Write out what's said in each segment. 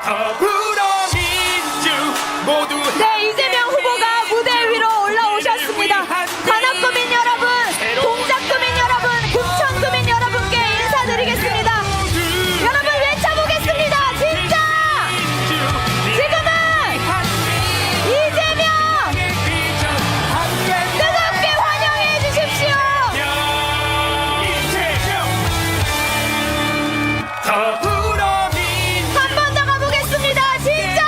더불어민주 모두 네, 이재명 후보가 무대 위로 올라오셨습니다. 관악구민 여러분, 동작구민 여러분, 금천구민 여러분께 인사드리겠습니다. 여러분 외쳐보겠습니다. 진짜 지금은 이재명 뜨겁게 환영해 주십시오. 더불어민주 한 번 더 가보겠습니다. 진짜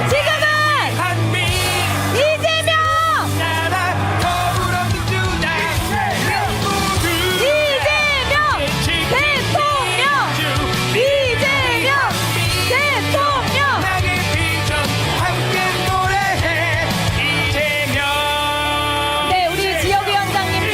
지금은 이재명 나라 더불어민주당 이재명 대통령 이재명 대통령. 나의 비전 함께 노래해 이재명. 네, 우리 지역위원장님들,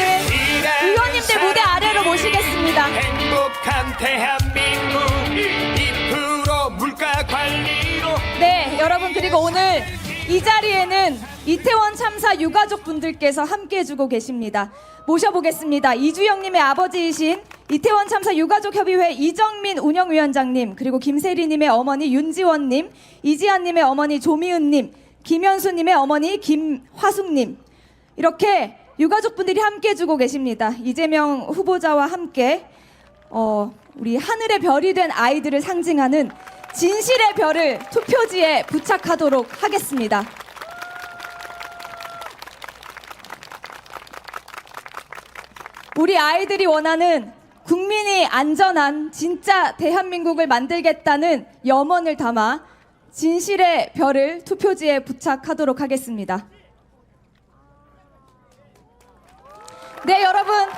의원님들 무대 아래로 모시겠습니다. 행복한 대한민국 2% 물가 관리로 네, 여러분, 그리고 오늘 이 자리에는 이태원 참사 유가족 분들께서 함께 해주고 계십니다. 모셔보겠습니다. 이주영님의 아버지이신 이태원 참사 유가족 협의회 이정민 운영위원장님, 그리고 김세리님의 어머니 윤지원님, 이지한님의 어머니 조미은님, 김현수님의 어머니 김화숙님, 이렇게 유가족 분들이 함께 해주고 계십니다. 이재명 후보자와 함께 우리 하늘의 별이 된 아이들을 상징하는 진실의 별을 투표지에 부착하도록 하겠습니다. 우리 아이들이 원하는 국민이 안전한 진짜 대한민국을 만들겠다는 염원을 담아 진실의 별을 투표지에 부착하도록 하겠습니다. 네, 여러분.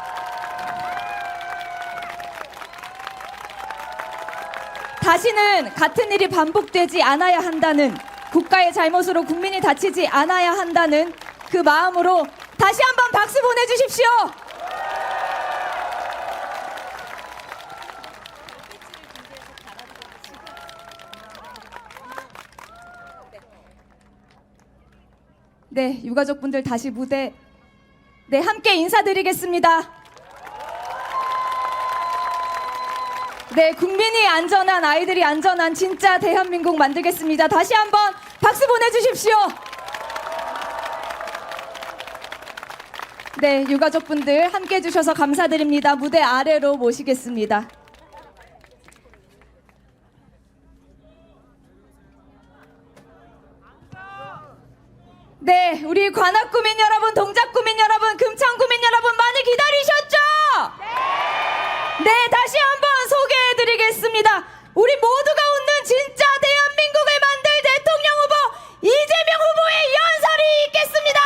다시는 같은 일이 반복되지 않아야 한다는, 국가의 잘못으로 국민이 다치지 않아야 한다는 그 마음으로 다시 한번 박수 보내주십시오. 네, 유가족분들 다시 무대 함께 인사드리겠습니다. 네, 국민이 안전한, 아이들이 안전한 진짜 대한민국 만들겠습니다. 다시 한번 박수 보내주십시오. 네, 유가족분들 함께 해주셔서 감사드립니다. 무대 아래로 모시겠습니다. 네, 우리 관악구민 여러분, 동작구민 여러분, 금천구민 여러분 많이 기다리셨죠? 네, 다시 한번 소개해드리겠습니다. 우리 모두가 웃는 진짜 대한민국을 만들 대통령 후보 이재명 후보의 연설이 있겠습니다.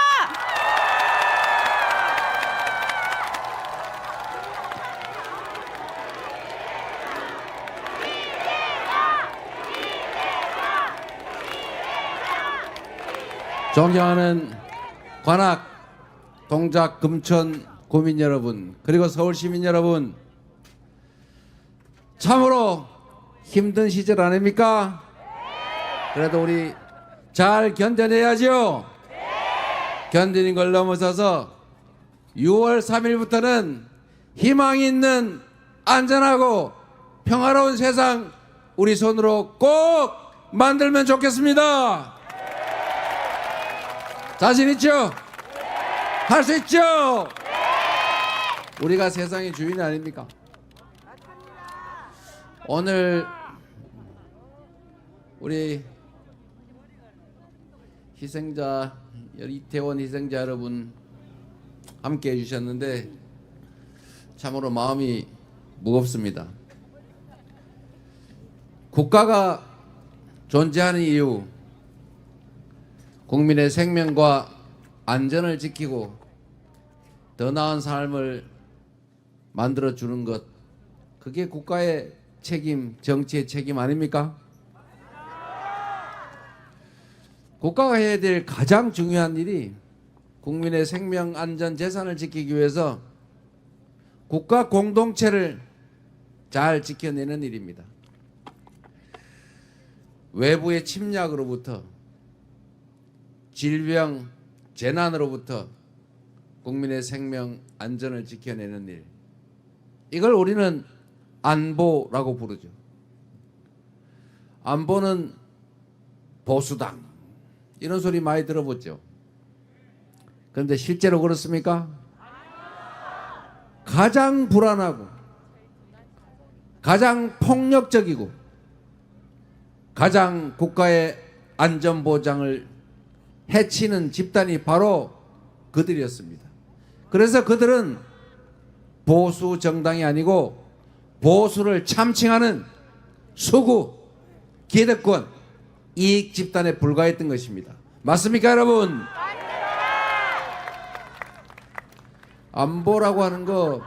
존경하는 관악, 동작, 금천 구민 여러분, 그리고 서울 시민 여러분, 참으로 힘든 시절 아닙니까? 그래도 우리 잘 견뎌내야죠. 견디는 걸 넘어서서 6월 3일부터는 희망 있는 안전하고 평화로운 세상 우리 손으로 꼭 만들면 좋겠습니다. 자신 있죠? 할 수 있죠? 우리가 세상의 주인 아닙니까? 오늘 우리 희생자, 이태원 희생자 여러분 함께 해주셨는데 참으로 마음이 무겁습니다. 국가가 존재하는 이유, 국민의 생명과 안전을 지키고 더 나은 삶을 만들어주는 것, 그게 국가의 책임, 정치의 책임 아닙니까? 국가가 해야 될 가장 중요한 일이 국민의 생명, 안전, 재산을 지키기 위해서 국가 공동체를 잘 지켜내는 일입니다. 외부의 침략으로부터, 질병, 재난으로부터 국민의 생명, 안전을 지켜내는 일, 이걸 우리는 안보라고 부르죠. 안보는 보수당 이런 소리 많이 들어보죠. 그런데 실제로 그렇습니까? 가장 불안하고 가장 폭력적이고 가장 국가의 안전보장을 해치는 집단이 바로 그들이었습니다. 그래서 그들은 보수 정당이 아니고 보수를 참칭하는 수구, 기득권, 이익 집단에 불과했던 것입니다. 맞습니까, 여러분? 안보라고 하는 거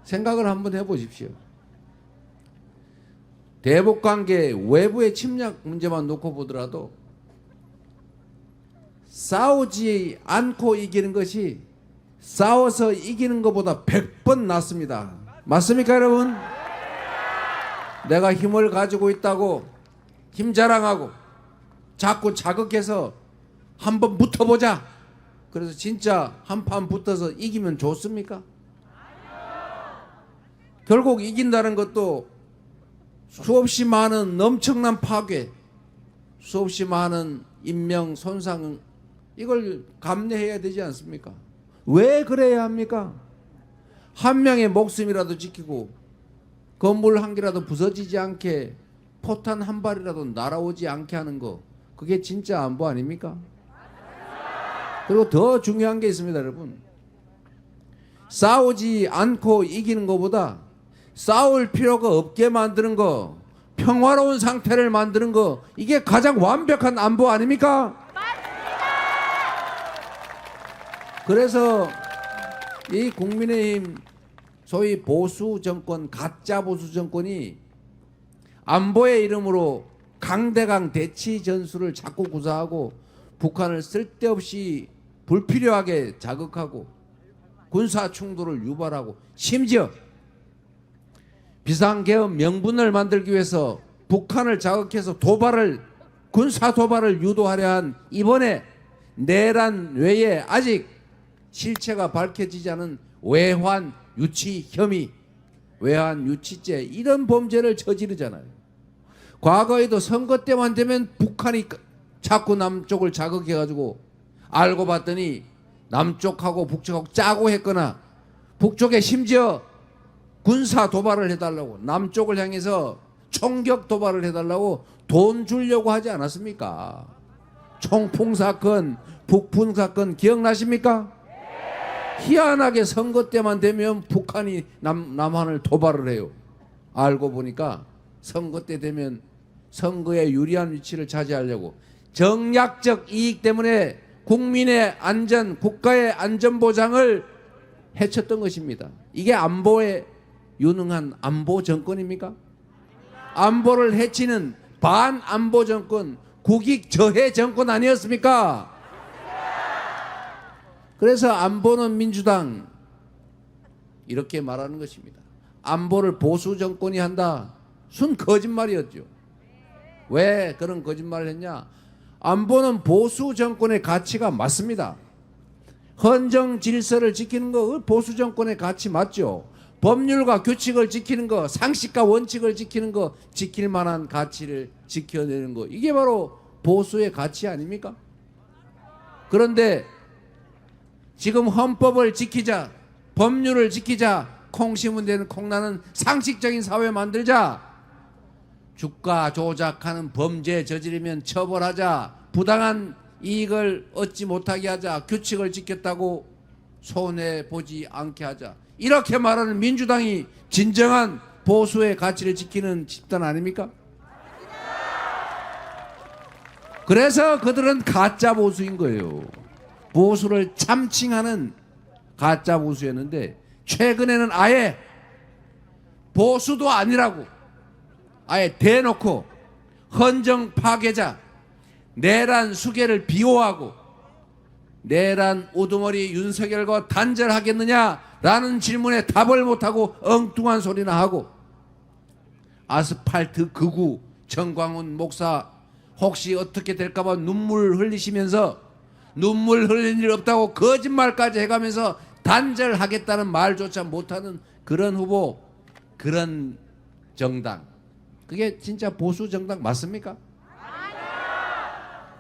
생각을 한번 해보십시오. 대북관계 외부의 침략 문제만 놓고 보더라도 싸우지 않고 이기는 것이 싸워서 이기는 것보다 100번 낫습니다. 맞습니까, 여러분? 내가 힘을 가지고 있다고 힘 자랑하고 자꾸 자극해서 한번 붙어보자. 그래서 진짜 한판 붙어서 이기면 좋습니까? 결국 이긴다는 것도 수없이 많은 엄청난 파괴, 수없이 많은 인명 손상, 이걸 감내해야 되지 않습니까? 왜 그래야 합니까? 한 명의 목숨이라도 지키고 건물 한 개라도 부서지지 않게 포탄 한 발이라도 날아오지 않게 하는 거, 그게 진짜 안보 아닙니까? 그리고 더 중요한 게 있습니다, 여러분. 싸우지 않고 이기는 것보다 싸울 필요가 없게 만드는 거, 평화로운 상태를 만드는 거, 이게 가장 완벽한 안보 아닙니까? 그래서 이 국민의힘 소위 보수 정권, 가짜 보수 정권이 안보의 이름으로 강대강 대치 전술을 자꾸 구사하고 북한을 쓸데없이 불필요하게 자극하고 군사 충돌을 유발하고 심지어 비상계엄 명분을 만들기 위해서 북한을 자극해서 군사 도발을 유도하려 한 이번에 내란 외에 아직 실체가 밝혀지지 않은 외환 유치 혐의, 외환 유치죄, 이런 범죄를 저지르잖아요. 과거에도 선거 때만 되면 북한이 자꾸 남쪽을 자극해가지고 알고 봤더니 남쪽하고 북쪽하고 짜고 했거나 북쪽에 심지어 군사 도발을 해달라고, 남쪽을 향해서 총격 도발을 해달라고 돈 주려고 하지 않았습니까? 총풍 사건, 북풍 사건 기억나십니까? 희한하게 선거 때만 되면 북한이 남한을 도발을 해요. 알고 보니까 선거 때 되면 선거에 유리한 위치를 차지하려고 정략적 이익 때문에 국민의 안전, 국가의 안전보장을 해쳤던 것입니다. 이게 안보에 유능한 안보 정권입니까? 안보를 해치는 반안보 정권, 국익 저해 정권 아니었습니까? 그래서 안보는 민주당, 이렇게 말하는 것입니다. 안보를 보수 정권이 한다, 순 거짓말이었죠. 왜 그런 거짓말을 했냐? 안보는 보수 정권의 가치가 맞습니다. 헌정 질서를 지키는 거 보수 정권의 가치 맞죠. 법률과 규칙을 지키는 거, 상식과 원칙을 지키는 거, 지킬 만한 가치를 지켜내는 거, 이게 바로 보수의 가치 아닙니까? 그런데 지금 헌법을 지키자, 법률을 지키자, 콩 심은 데는 콩 나는 상식적인 사회 만들자, 주가 조작하는 범죄 저지르면 처벌하자, 부당한 이익을 얻지 못하게 하자, 규칙을 지켰다고 손해보지 않게 하자, 이렇게 말하는 민주당이 진정한 보수의 가치를 지키는 집단 아닙니까? 그래서 그들은 가짜 보수인 거예요. 보수를 참칭하는 가짜 보수였는데 최근에는 아예 보수도 아니라고 아예 대놓고 헌정 파괴자, 내란 수괴를 비호하고 내란 우두머리 윤석열과 단절하겠느냐라는 질문에 답을 못하고 엉뚱한 소리나 하고, 아스팔트 극우 정광훈 목사 혹시 어떻게 될까봐 눈물 흘리시면서 눈물 흘릴 일 없다고 거짓말까지 해가면서 단절하겠다는 말조차 못하는 그런 후보, 그런 정당, 그게 진짜 보수 정당 맞습니까?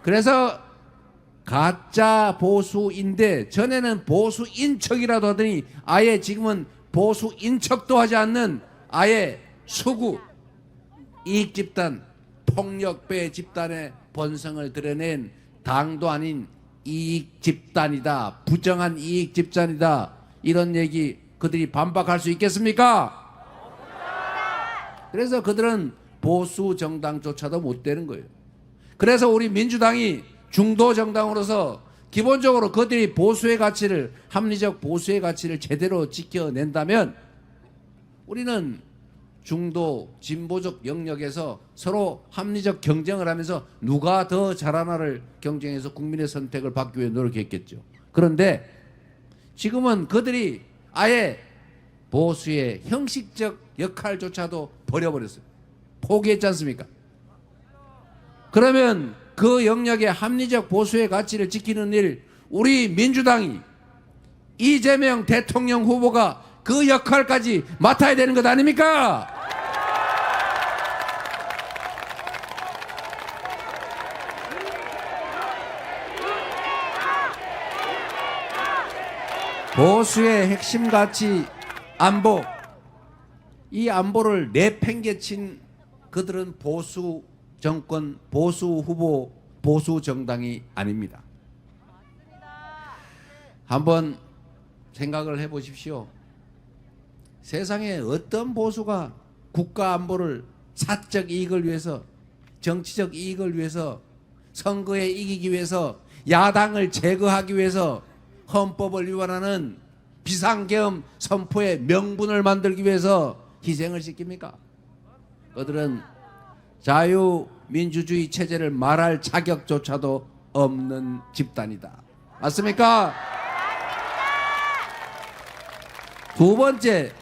그래서 가짜 보수인데 전에는 보수인 척이라도 하더니 아예 지금은 보수인 척도 하지 않는 아예 수구 이익집단 폭력배 집단의 본성을 드러낸 당도 아닌 이익집단이다, 부정한 이익집단이다, 이런 얘기 그들이 반박할 수 있겠습니까? 그래서 그들은 보수 정당조차도 못 되는 거예요. 그래서 우리 민주당이 중도 정당으로서 기본적으로 그들이 보수의 가치를, 합리적 보수의 가치를 제대로 지켜낸다면 우리는 중도 진보적 영역에서 서로 합리적 경쟁을 하면서 누가 더 잘하나를 경쟁해서 국민의 선택을 받기 위해 노력했겠죠. 그런데 지금은 그들이 아예 보수의 형식적 역할조차도 버려버렸어요. 포기했지 않습니까? 그러면 그 영역의 합리적 보수의 가치를 지키는 일, 우리 민주당이 이재명 대통령 후보가 그 역할까지 맡아야 되는 것 아닙니까? 보수의 핵심 가치 안보, 이 안보를 내팽개친 그들은 보수 정권, 보수 후보, 보수 정당이 아닙니다. 한번 생각을 해보십시오. 세상에 어떤 보수가 국가 안보를 사적 이익을 위해서, 정치적 이익을 위해서, 선거에 이기기 위해서, 야당을 제거하기 위해서 헌법을 위반하는 비상계엄 선포의 명분을 만들기 위해서 희생을 시킵니까? 그들은 자유민주주의 체제를 말할 자격조차도 없는 집단이다. 맞습니까? 두 번째,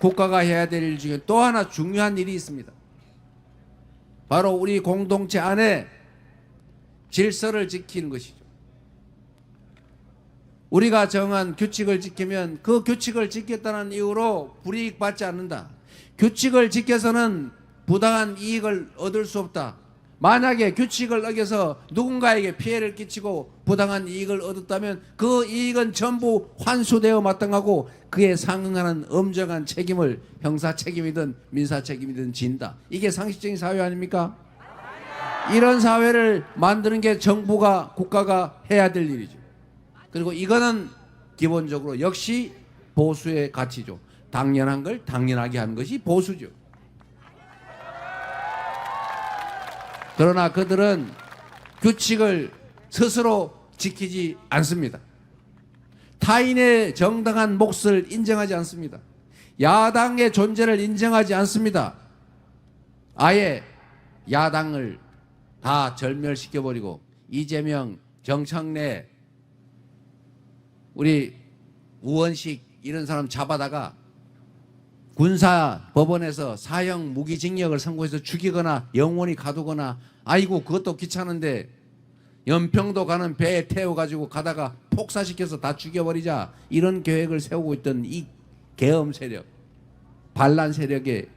국가가 해야 될 일 중에 또 하나 중요한 일이 있습니다. 바로 우리 공동체 안에 질서를 지키는 것이죠. 우리가 정한 규칙을 지키면 그 규칙을 지켰다는 이유로 불이익 받지 않는다. 규칙을 지켜서는 부당한 이익을 얻을 수 없다. 만약에 규칙을 어겨서 누군가에게 피해를 끼치고 부당한 이익을 얻었다면 그 이익은 전부 환수되어 마땅하고 그에 상응하는 엄정한 책임을 형사 책임이든 민사 책임이든 진다. 이게 상식적인 사회 아닙니까? 이런 사회를 만드는 게 정부가, 국가가 해야 될 일이죠. 그리고 이거는 기본적으로 역시 보수의 가치죠. 당연한 걸 당연하게 하는 것이 보수죠. 그러나 그들은 규칙을 스스로 지키지 않습니다. 타인의 정당한 몫을 인정하지 않습니다. 야당의 존재를 인정하지 않습니다. 아예 야당을 다 절멸시켜버리고 이재명, 정청래, 우리 우원식 이런 사람 잡아다가 군사법원에서 사형 무기징역을 선고해서 죽이거나 영원히 가두거나, 아이고 그것도 귀찮은데 연평도 가는 배에 태워가지고 가다가 폭사시켜서 다 죽여버리자, 이런 계획을 세우고 있던 이 계엄 세력, 반란 세력의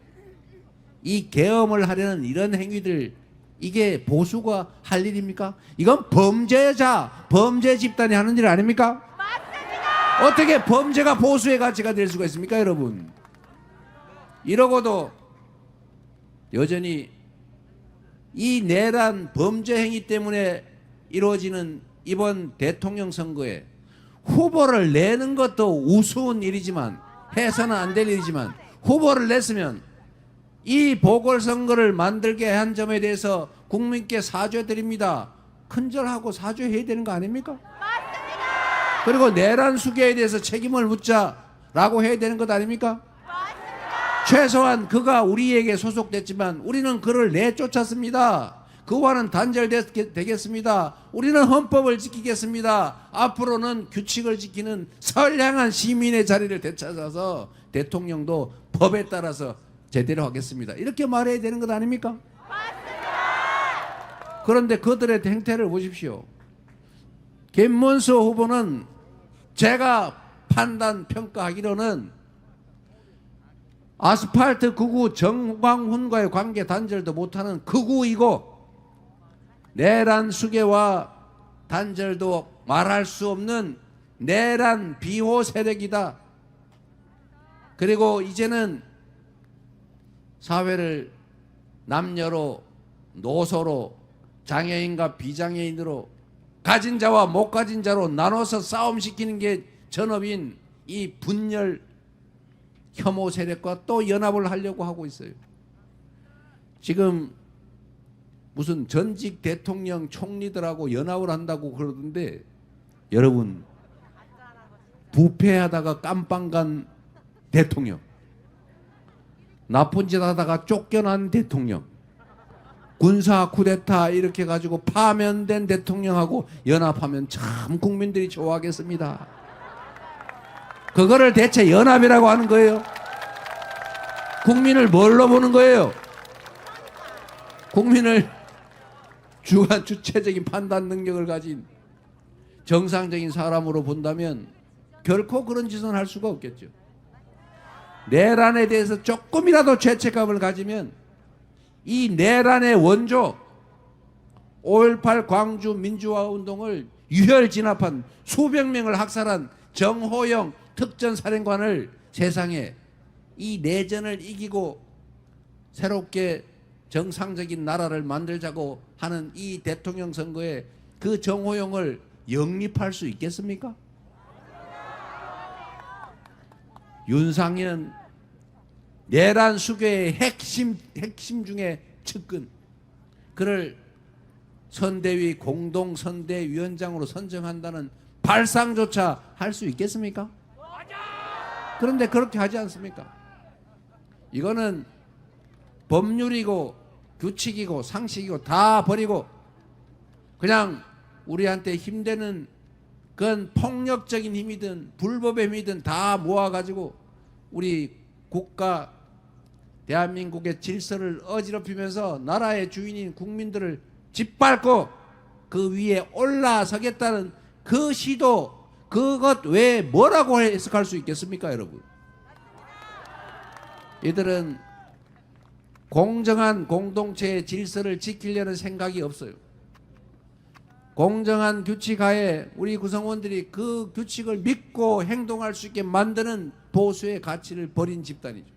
이 계엄을 하려는 이런 행위들, 이게 보수가 할 일입니까? 이건 범죄자, 범죄 집단이 하는 일 아닙니까? 맞습니다. 어떻게 범죄가 보수의 가치가 될 수가 있습니까, 여러분? 이러고도 여전히 이 내란 범죄 행위 때문에 이루어지는 이번 대통령 선거에 후보를 내는 것도 우스운 일이지만, 해서는 안 될 일이지만, 후보를 냈으면 이 보궐선거를 만들게 한 점에 대해서 국민께 사죄드립니다, 큰절하고 사죄해야 되는 거 아닙니까? 맞습니다. 그리고 내란 수괴에 대해서 책임을 묻자라고 해야 되는 것 아닙니까? 최소한 그가 우리에게 소속됐지만 우리는 그를 내쫓았습니다. 그와는 단절되겠습니다. 우리는 헌법을 지키겠습니다. 앞으로는 규칙을 지키는 선량한 시민의 자리를 되찾아서 대통령도 법에 따라서 제대로 하겠습니다. 이렇게 말해야 되는 것 아닙니까? 맞습니다. 그런데 그들의 행태를 보십시오. 김문수 후보는 제가 판단 평가하기로는 아스팔트 극우 정광훈과의 관계 단절도 못하는 극우이고 내란 수계와 단절도 말할 수 없는 내란 비호 세력이다. 그리고 이제는 사회를 남녀로 노소로 장애인과 비장애인으로 가진 자와 못 가진 자로 나눠서 싸움시키는 게 전업인 이 분열 혐오 세력과 또 연합을 하려고 하고 있어요. 지금 무슨 전직 대통령 총리들하고 연합을 한다고 그러던데 여러분 부패하다가 깜빵 간 대통령, 나쁜 짓 하다가 쫓겨난 대통령, 군사 쿠데타 이렇게 가지고 파면된 대통령하고 연합하면 참 국민들이 좋아하겠습니다. 그거를 대체 연합이라고 하는 거예요. 국민을 뭘로 보는 거예요? 국민을 주체적인 판단 능력을 가진 정상적인 사람으로 본다면 결코 그런 짓은 할 수가 없겠죠. 내란에 대해서 조금이라도 죄책감을 가지면 이 내란의 원조 5.18 광주 민주화 운동을 유혈 진압한 수백 명을 학살한 정호영 특전사령관을 세상에 이 내전을 이기고 새롭게 정상적인 나라를 만들자고 하는 이 대통령 선거에 그 정호영을 영립할 수 있겠습니까? 윤상현 내란 수괴의 핵심 중에 측근, 그를 선대위 공동선대위원장으로 선정한다는 발상조차 할 수 있겠습니까? 그런데 그렇게 하지 않습니까? 이거는 법률이고 규칙이고 상식이고 다 버리고 그냥 우리한테 힘되는 그건 폭력적인 힘이든 불법의 힘이든 다 모아가지고 우리 국가 대한민국의 질서를 어지럽히면서 나라의 주인인 국민들을 짓밟고 그 위에 올라서겠다는 그 시도, 그것 외에 뭐라고 해석할 수 있겠습니까, 여러분? 이들은 공정한 공동체의 질서를 지키려는 생각이 없어요. 공정한 규칙 하에 우리 구성원들이 그 규칙을 믿고 행동할 수 있게 만드는 보수의 가치를 버린 집단이죠.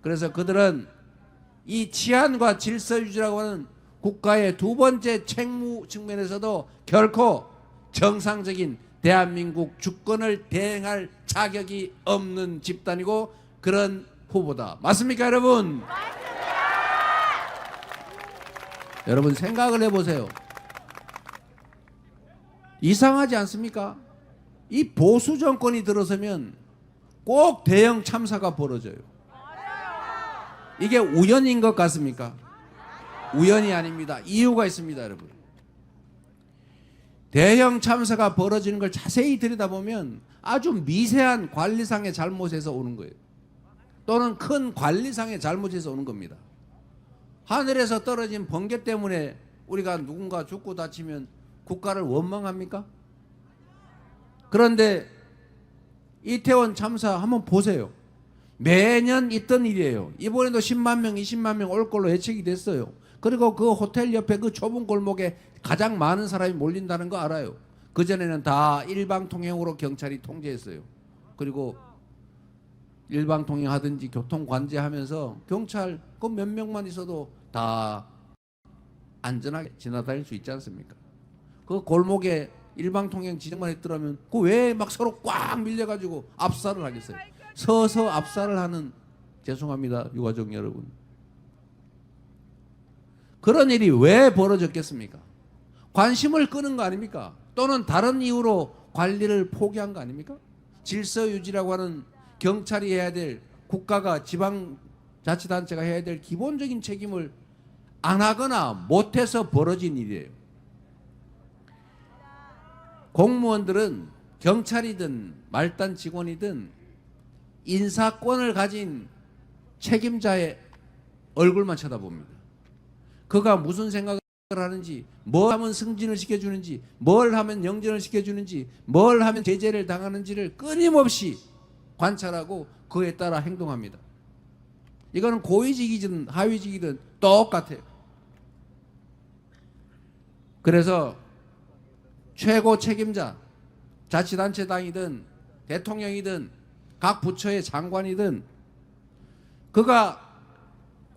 그래서 그들은 이 치안과 질서 유지라고 하는 국가의 두 번째 책무 측면에서도 결코 정상적인 대한민국 주권을 대행할 자격이 없는 집단이고 그런 후보다. 맞습니까, 여러분? 여러분 생각을 해보세요. 이상하지 않습니까? 이 보수 정권이 들어서면 꼭 대형 참사가 벌어져요. 이게 우연인 것 같습니까? 우연이 아닙니다. 이유가 있습니다, 여러분. 대형 참사가 벌어지는 걸 자세히 들여다보면 아주 미세한 관리상의 잘못에서 오는 거예요. 또는 큰 관리상의 잘못에서 오는 겁니다. 하늘에서 떨어진 번개 때문에 우리가 누군가 죽고 다치면 국가를 원망합니까? 그런데 이태원 참사 한번 보세요. 매년 있던 일이에요. 이번에도 10만 명, 20만 명 올 걸로 예측이 됐어요. 그리고 그 호텔 옆에 그 좁은 골목에 가장 많은 사람이 몰린다는 거 알아요. 그전에는 다 일방통행으로 경찰이 통제했어요. 그리고 일방통행하든지 교통관제하면서 경찰 그 몇 명만 있어도 다 안전하게 지나다닐 수 있지 않습니까? 그 골목에 일방통행 지정만 했더라면 그 왜 막 서로 꽉 밀려가지고 압살을 하겠어요. 서서 압살을 하는, 죄송합니다 유가족 여러분, 그런 일이 왜 벌어졌겠습니까? 관심을 끄는 거 아닙니까? 또는 다른 이유로 관리를 포기한 거 아닙니까? 질서 유지라고 하는 경찰이 해야 될, 국가가 지방자치단체가 해야 될 기본적인 책임을 안 하거나 못해서 벌어진 일이에요. 공무원들은 경찰이든 말단 직원이든 인사권을 가진 책임자의 얼굴만 쳐다봅니다. 그가 무슨 생각을 하는지, 뭘 하면 승진을 시켜주는지, 뭘 하면 영전을 시켜주는지, 뭘 하면 제재를 당하는지를 끊임없이 관찰하고 그에 따라 행동합니다. 이거는 고위직이든 하위직이든 똑같아요. 그래서 최고 책임자, 자치단체장이든 대통령이든 각 부처의 장관이든 그가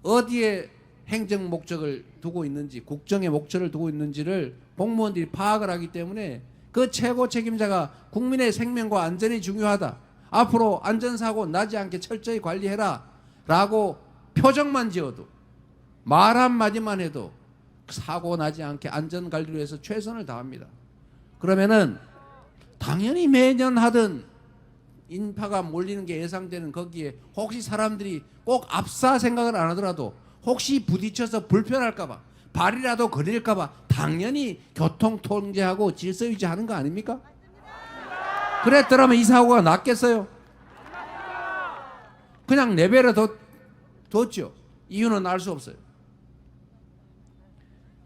어디에 행정 목적을 두고 있는지, 국정의 목적을 두고 있는지를 공무원들이 파악을 하기 때문에 그 최고 책임자가 국민의 생명과 안전이 중요하다, 앞으로 안전사고 나지 않게 철저히 관리해라 라고 표정만 지어도, 말 한마디만 해도 사고 나지 않게 안전관리를 위해서 최선을 다합니다. 그러면은 당연히 매년 하던 인파가 몰리는 게 예상되는 거기에 혹시 사람들이 꼭 압사 생각을 안 하더라도 혹시 부딪혀서 불편할까봐, 발이라도 거릴까봐 당연히 교통 통제하고 질서 유지하는 거 아닙니까? 그랬더라면 이 사고가 났겠어요? 그냥 내버려 뒀죠. 이유는 알 수 없어요.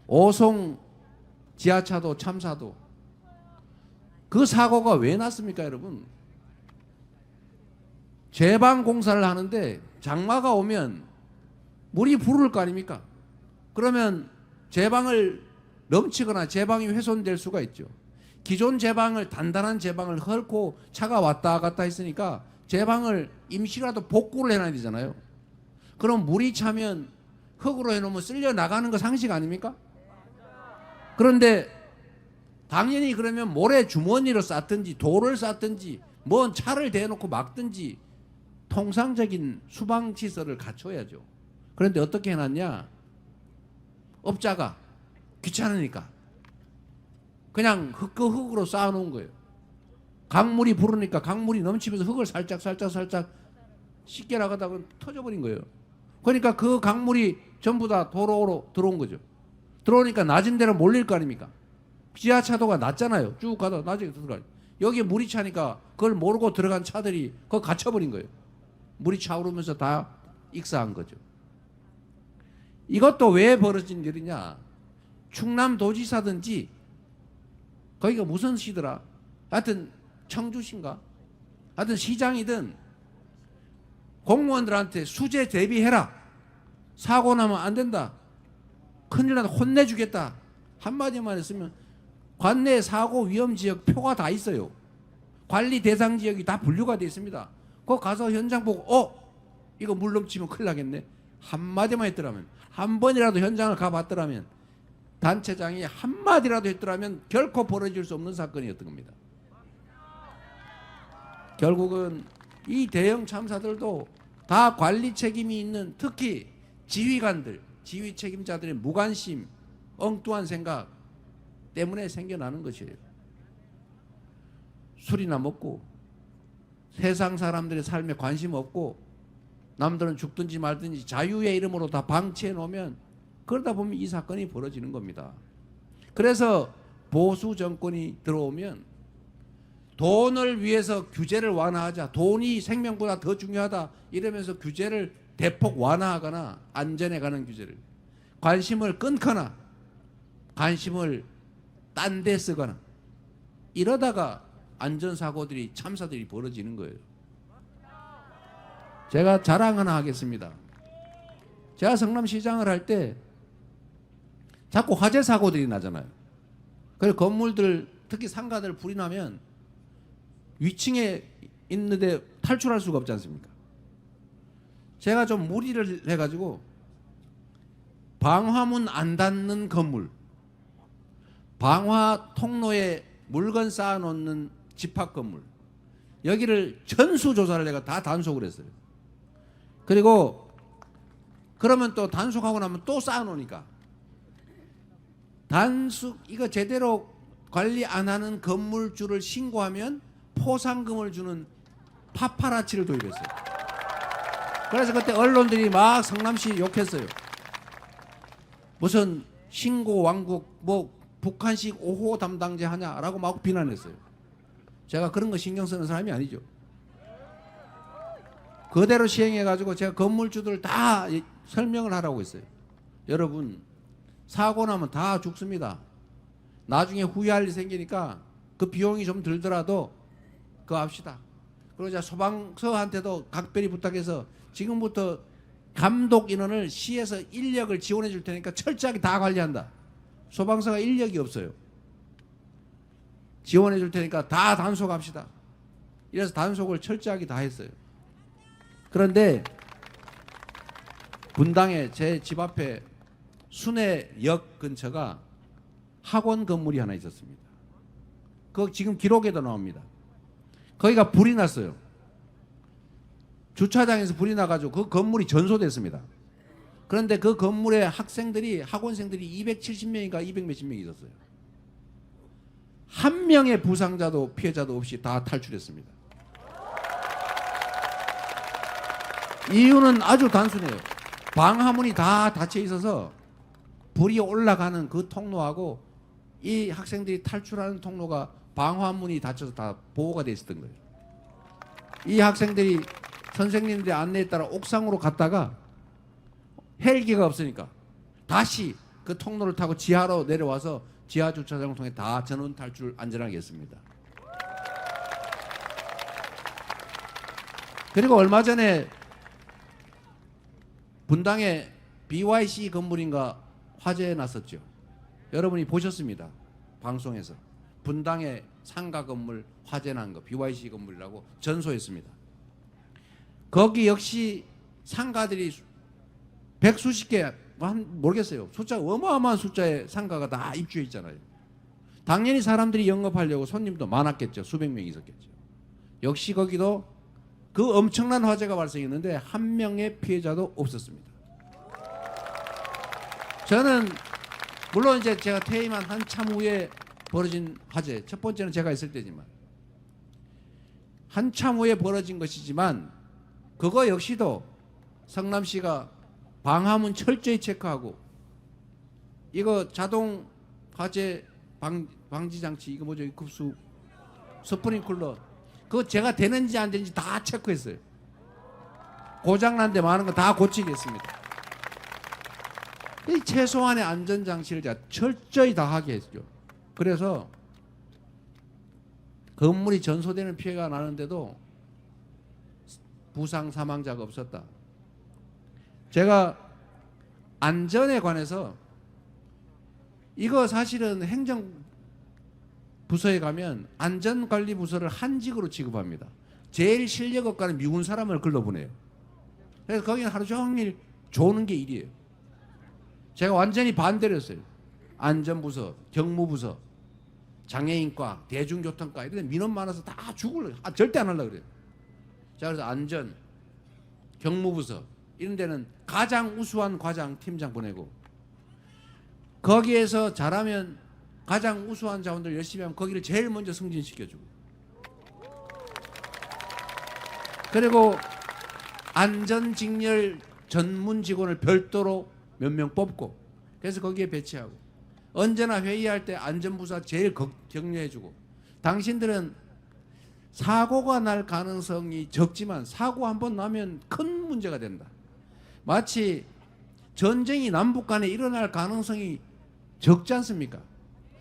오송 지하차도 참사도 그 사고가 왜 났습니까, 여러분? 제방 공사를 하는데 장마가 오면 물이 부를 거 아닙니까? 그러면 제방을 넘치거나 제방이 훼손될 수가 있죠. 기존 제방을, 단단한 제방을 헐고 차가 왔다 갔다 했으니까 제방을 임시라도 복구를 해놔야 되잖아요. 그럼 물이 차면 흙으로 해놓으면 쓸려 나가는 거 상식 아닙니까? 그런데 당연히 그러면 모래 주머니로 쌌든지 돌을 쌌든지 뭔 차를 대놓고 막든지 통상적인 수방 시설을 갖춰야죠. 그런데 어떻게 해놨냐? 업자가 귀찮으니까 그냥 그 흙으로 쌓아놓은 거예요. 강물이 부르니까 강물이 넘치면서 흙을 살짝 씻겨 나가다가 터져버린 거예요. 그러니까 그 강물이 전부 다 도로로 들어온 거죠. 들어오니까 낮은 데로 몰릴 거 아닙니까? 지하차도가 낮잖아요. 쭉 가다 나중에 들어가요. 여기에 물이 차니까 그걸 모르고 들어간 차들이 그거 갇혀버린 거예요. 물이 차오르면서 다 익사한 거죠. 이것도 왜 벌어진 일이냐? 충남도지사든지 거기가 무슨 시더라? 하여튼 청주시인가? 하여튼 시장이든 공무원들한테 수재 대비해라. 사고 나면 안 된다. 큰일 나다 혼내주겠다. 한마디만 했으면 관내 사고 위험 지역 표가 다 있어요. 관리 대상 지역이 다 분류가 되어 있습니다. 그거 가서 현장 보고 이거 물 넘치면 큰일 나겠네. 한마디만 했더라면, 한 번이라도 현장을 가봤더라면, 단체장이 한마디라도 했더라면 결코 벌어질 수 없는 사건이었던 겁니다. 결국은 이 대형 참사들도 다 관리 책임이 있는, 특히 지휘관들, 지휘 책임자들의 무관심, 엉뚱한 생각 때문에 생겨나는 것이에요. 술이나 먹고 세상 사람들의 삶에 관심 없고 남들은 죽든지 말든지 자유의 이름으로 다 방치해 놓으면 그러다 보면 이 사건이 벌어지는 겁니다. 그래서 보수 정권이 들어오면 돈을 위해서 규제를 완화하자, 돈이 생명보다 더 중요하다 이러면서 규제를 대폭 완화하거나 안전해가는 규제를, 관심을 끊거나 관심을 딴 데 쓰거나 이러다가 안전사고들이, 참사들이 벌어지는 거예요. 제가 자랑 하나 하겠습니다. 제가 성남시장을 할 때 자꾸 화재 사고들이 나잖아요. 그래서 건물들, 특히 상가들 불이 나면 위층에 있는데 탈출할 수가 없지 않습니까? 제가 좀 무리를 해가지고 방화문 안 닫는 건물, 방화 통로에 물건 쌓아놓는 집합 건물, 여기를 전수조사를 내가 다 단속을 했어요. 그리고 그러면 또 단속하고 나면 또 쌓아놓으니까 단속, 이거 제대로 관리 안 하는 건물주를 신고하면 포상금을 주는 파파라치를 도입했어요. 그래서 그때 언론들이 막 성남시 욕했어요. 무슨 신고 왕국, 뭐 북한식 5호 담당제 하냐라고 막 비난했어요. 제가 그런 거 신경 쓰는 사람이 아니죠. 그대로 시행해가지고 제가 건물주들 다 설명을 하라고 했어요. 여러분, 사고 나면 다 죽습니다. 나중에 후회할 일이 생기니까 그 비용이 좀 들더라도 그거 합시다. 그리고 제가 소방서한테도 각별히 부탁해서 지금부터 감독 인원을 시에서 인력을 지원해 줄 테니까 철저하게 다 관리한다. 소방서가 인력이 없어요. 지원해 줄 테니까 다 단속합시다. 이래서 단속을 철저하게 다 했어요. 그런데 분당에 제 집 앞에 순회역 근처가 학원 건물이 하나 있었습니다. 그 지금 기록에도 나옵니다. 거기가 불이 났어요. 주차장에서 불이 나가지고 그 건물이 전소됐습니다. 그런데 그 건물에 학원생들이 270명인가 200 몇십 명이 있었어요. 한 명의 부상자도 피해자도 없이 다 탈출했습니다. 이유는 아주 단순해요. 방화문이 다 닫혀 있어서 불이 올라가는 그 통로하고 이 학생들이 탈출하는 통로가 방화문이 닫혀서 다 보호가 돼 있었던 거예요. 이 학생들이 선생님들의 안내에 따라 옥상으로 갔다가 헬기가 없으니까 다시 그 통로를 타고 지하로 내려와서 지하 주차장을 통해 다 전원 탈출을 안전하게 했습니다. 그리고 얼마 전에 분당에 BYC 건물인가 화재에 났었죠. 여러분이 보셨습니다. 방송에서. 분당에 상가 건물 화재 난 거 BYC 건물이라고 전소했습니다. 거기 역시 상가들이 백수십 개, 모르겠어요. 숫자 어마어마한 숫자의 상가가 다 입주해 있잖아요. 당연히 사람들이 영업하려고 손님도 많았겠죠. 수백 명이 있었겠죠. 역시 거기도 그 엄청난 화재가 발생했는데 한 명의 피해자도 없었습니다. 저는 물론 이제 제가 퇴임한 한참 후에 벌어진 화재, 첫 번째는 제가 있을 때지만 한참 후에 벌어진 것이지만 그거 역시도 성남시가 방화문 철저히 체크하고 이거 자동 화재 방지 장치 이거 뭐죠? 급수 스프링클러 그거 제가 되는지 안 되는지 다 체크했어요. 고장난 데 많은 거 다 고치겠습니다. 이 최소한의 안전장치를 제가 철저히 다 하게 했죠. 그래서 건물이 전소되는 피해가 나는데도 부상 사망자가 없었다. 제가 안전에 관해서 이거 사실은 행정부서에 가면 안전관리부서를 한직으로 취급합니다. 제일 실력 없가는 미군 사람을 걸러보내요. 그래서 거기는 하루 종일 조는 게 일이에요. 제가 완전히 반대를 했어요. 안전부서, 경무부서, 장애인과, 대중교통과 이런 데 민원 많아서 다 죽을래요. 절대 안 하려고 그래요. 자, 그래서 안전, 경무부서 이런 데는 가장 우수한 과장, 팀장 보내고 거기에서 잘하면 가장 우수한 자원들 열심히 하면 거기를 제일 먼저 승진시켜주고 그리고 안전직렬 전문 직원을 별도로 몇 명 뽑고 그래서 거기에 배치하고 언제나 회의할 때 안전부사 제일 격려해주고 당신들은 사고가 날 가능성이 적지만 사고 한 번 나면 큰 문제가 된다. 마치 전쟁이 남북 간에 일어날 가능성이 적지 않습니까?